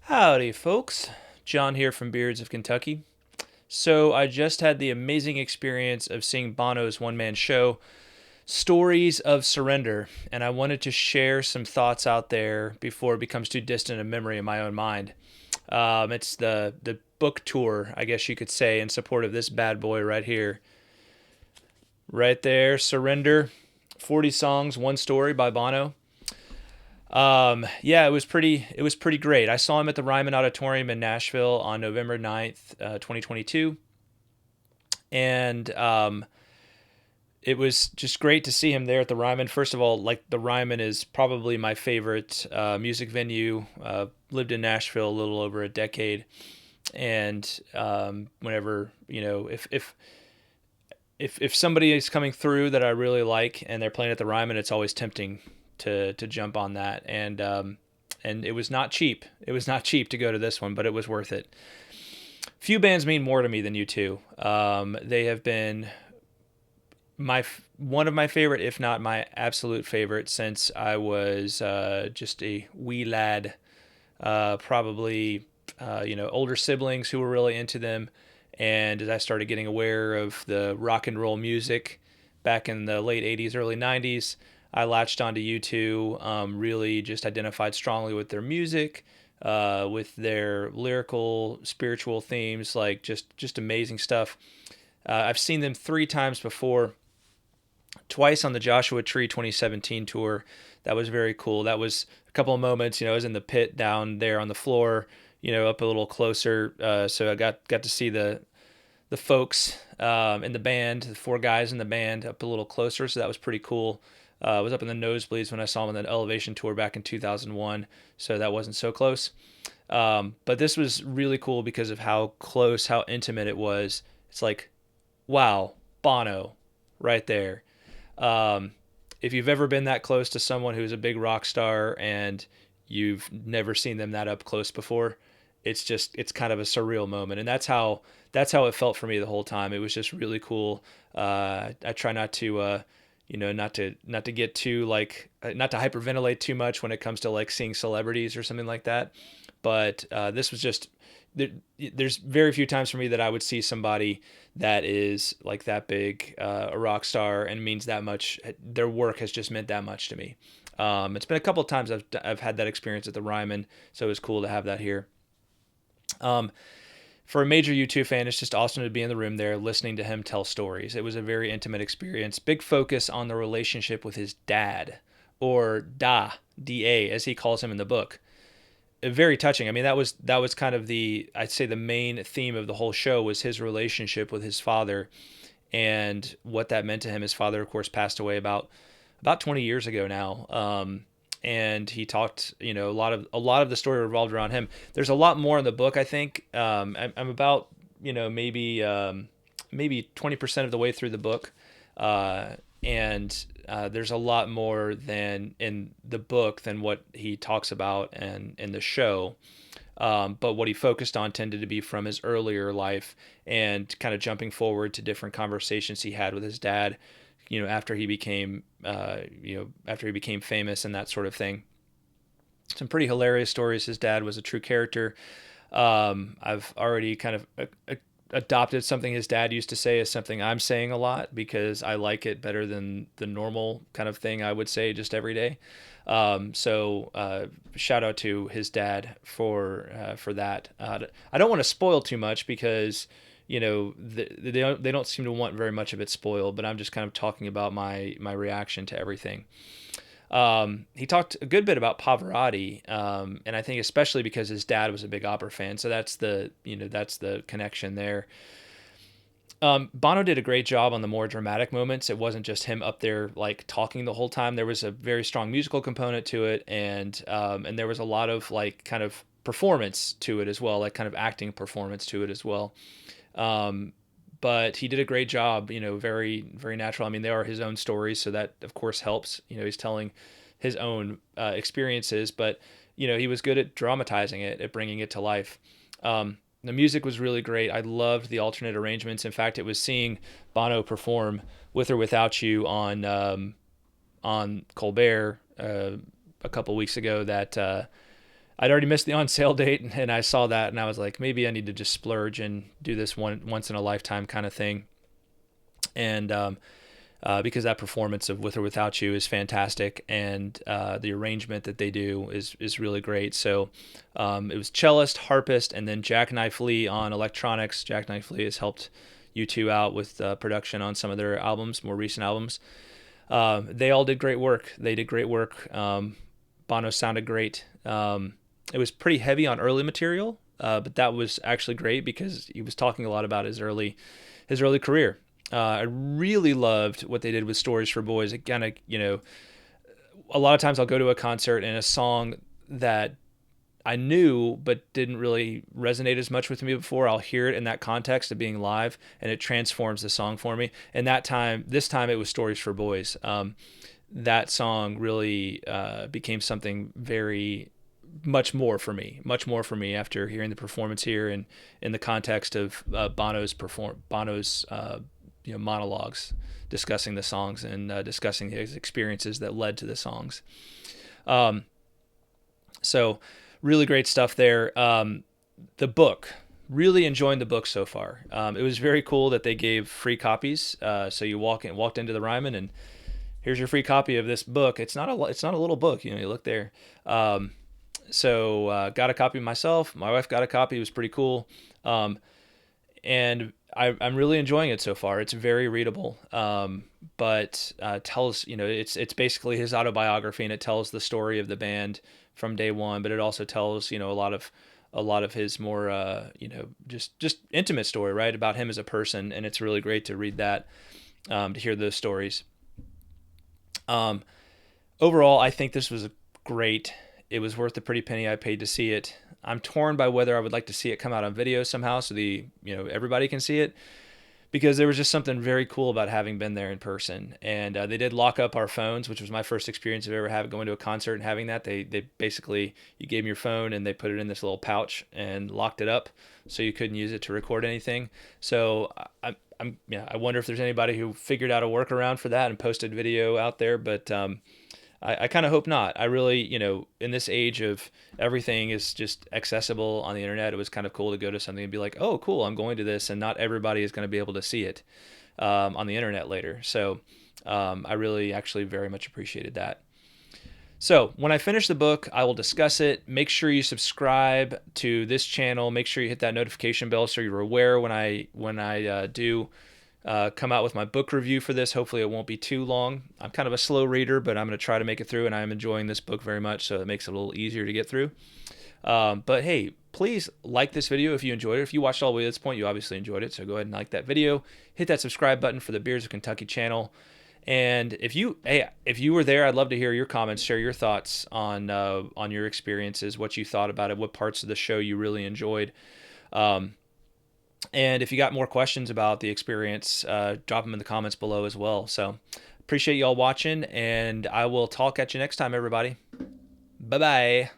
Howdy, folks. John here from Beards of Kentucky. So, I just had the amazing experience of seeing Bono's one man show, Stories of Surrender, and I wanted to share some thoughts out there before it becomes too distant a memory in my own mind. It's the book tour, I guess you could say, in support of this bad boy right here. Right there, Surrender, 40 songs, one story by Bono. Yeah, it was pretty great. I saw him at the Ryman Auditorium in Nashville on November 9th, 2022. And it was just great to see him there at the Ryman. First of all, like the Ryman is probably my favorite music venue. Lived in Nashville a little over a decade. And whenever, if somebody is coming through that I really like and they're playing at the Ryman, it's always tempting to jump on that. And it was not cheap. It was not cheap to go to this one, but it was worth it. Few bands mean more to me than U2. They have been one of my favorite, if not my absolute favorite, since I was just a wee lad. Probably older siblings who were really into them, and as I started getting aware of the rock and roll music back in the late '80s, early '90s, I latched onto U2. Really, just identified strongly with their music, with their lyrical, spiritual themes, like just amazing stuff. I've seen them three times before, twice on the Joshua Tree 2017 tour. That was very cool. That was a couple of moments. I was in the pit down there on the floor, up a little closer. So I got to see the folks in the band, the four guys in the band, up a little closer. So that was pretty cool. I was up in the nosebleeds when I saw them on that Elevation tour back in 2001. So that wasn't so close. But this was really cool because of how close, how intimate it was. It's like, wow, Bono, right there. Um, if you've ever been that close to someone who's a big rock star and you've never seen them that up close before, it's kind of a surreal moment, and that's how it felt for me the whole time. It was just really cool. I try not to not to get too like not to hyperventilate too much when it comes to like seeing celebrities or something like that. But this was just there's very few times for me that I would see somebody that is like that big, a rock star, and means that much. Their work has just meant that much to me. It's been a couple of times I've had that experience at the Ryman, so it was cool to have that here. Um, for a major U2 fan, it's just awesome to be in the room there listening to him tell stories. It was a very intimate experience. Big focus on the relationship with his dad, or Da, as he calls him in the book. Very touching. I mean, that was kind of I'd say the main theme of the whole show was his relationship with his father and what that meant to him. His father, of course, passed away about 20 years ago now. And he talked, a lot of the story revolved around him. There's a lot more in the book, I think. I'm about, maybe 20% of the way through the book. And there's a lot more than in the book than what he talks about and in the show. But what he focused on tended to be from his earlier life and kind of jumping forward to different conversations he had with his dad, after he became, after he became famous and that sort of thing. Some pretty hilarious stories. His dad was a true character. I've already kind of adopted something his dad used to say as something I'm saying a lot because I like it better than the normal kind of thing I would say just every day. So shout out to his dad for that. I don't want to spoil too much because they don't seem to want very much of it spoiled, but I'm just kind of talking about my reaction to everything. He talked a good bit about Pavarotti, and I think especially because his dad was a big opera fan, so that's the connection there. Bono did a great job on the more dramatic moments. It wasn't just him up there like talking the whole time. There was a very strong musical component to it, and there was a lot of like kind of performance to it as well, like kind of acting performance to it as well. Um, but he did a great job, very, very natural. I mean, they are his own stories, so that of course helps. He's telling his own experiences, but he was good at dramatizing it, at bringing it to life. The music was really great. I loved the alternate arrangements. In fact, it was seeing Bono perform "With or Without You" on Colbert a couple weeks ago that I'd already missed the on sale date, and I saw that, and I was like, maybe I need to just splurge and do this once in a lifetime kind of thing. And because that performance of With or Without You is fantastic, and the arrangement that they do is really great. So it was cellist, harpist, and then Jackknife Lee on electronics. Jackknife Lee has helped U2 out with production on some of their albums, more recent albums. They all did great work. They did great work. Bono sounded great. It was pretty heavy on early material, but that was actually great because he was talking a lot about his early career. I really loved what they did with Stories for Boys. It kind of, a lot of times I'll go to a concert and a song that I knew but didn't really resonate as much with me before, I'll hear it in that context of being live, and it transforms the song for me. And this time it was Stories for Boys. That song really became something very much more for me after hearing the performance here and in the context of Bono's monologues discussing the songs and discussing his experiences that led to the songs. So really great stuff there. The book, really enjoying the book so far. It was very cool that they gave free copies. So you walked into the Ryman and here's your free copy of this book. It's not a little book. You look there. So got a copy myself. My wife got a copy. It was pretty cool. And I'm really enjoying it so far. It's very readable, but tells, it's basically his autobiography, and it tells the story of the band from day one. But it also tells, a lot of his more, just intimate story, right, about him as a person. And it's really great to read that, to hear those stories. Overall, I think this was great. It was worth the pretty penny I paid to see it. I'm torn by whether I would like to see it come out on video somehow so everybody can see it, because there was just something very cool about having been there in person. And they did lock up our phones, which was my first experience of ever going to a concert and having that. They basically, you gave them your phone and they put it in this little pouch and locked it up so you couldn't use it to record anything. So I wonder if there's anybody who figured out a workaround for that and posted video out there, but I kind of hope not. I really, in this age of everything is just accessible on the internet, it was kind of cool to go to something and be like, oh, cool, I'm going to this, and not everybody is going to be able to see it on the internet later. So I really actually very much appreciated that. So when I finish the book, I will discuss it. Make sure you subscribe to this channel. Make sure you hit that notification bell so you're aware when I do come out with my book review for this. Hopefully it won't be too long. I'm kind of a slow reader, but I'm going to try to make it through, and I'm enjoying this book very much, so it makes it a little easier to get through. But hey, please like this video if you enjoyed it. If you watched all the way to this point, you obviously enjoyed it, so go ahead and like that video. Hit that subscribe button for the Beers of Kentucky channel. And if you were there, I'd love to hear your comments, share your thoughts on your experiences, what you thought about it, what parts of the show you really enjoyed. And if you got more questions about the experience, drop them in the comments below as well. So appreciate y'all watching, and I will talk at you next time, everybody. Bye-bye.